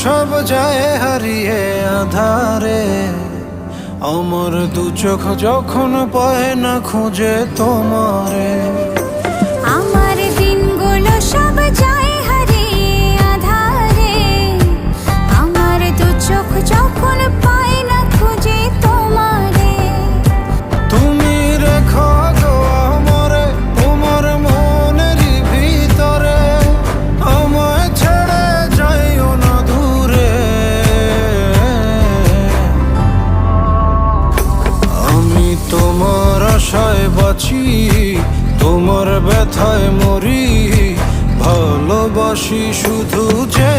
সব যায় হারিয়ে আধারে। আমার দু চোখ যখন পায় না খুঁজে তোমারে। আমার দিনগুলো সব যায় হারিয়ে আঁধারে। আমার দু চোখ যখন পায় না খুঁজে তোমারে। তুমি রেখো গো আমারে তোমার মনেরই ভিতরে, আমায় ছেড়ে যাইও না দূরে। আমি তোমার আশায় বাঁচি, তোমার ব্যথায় মরি, ভালোবাসি শুধু যে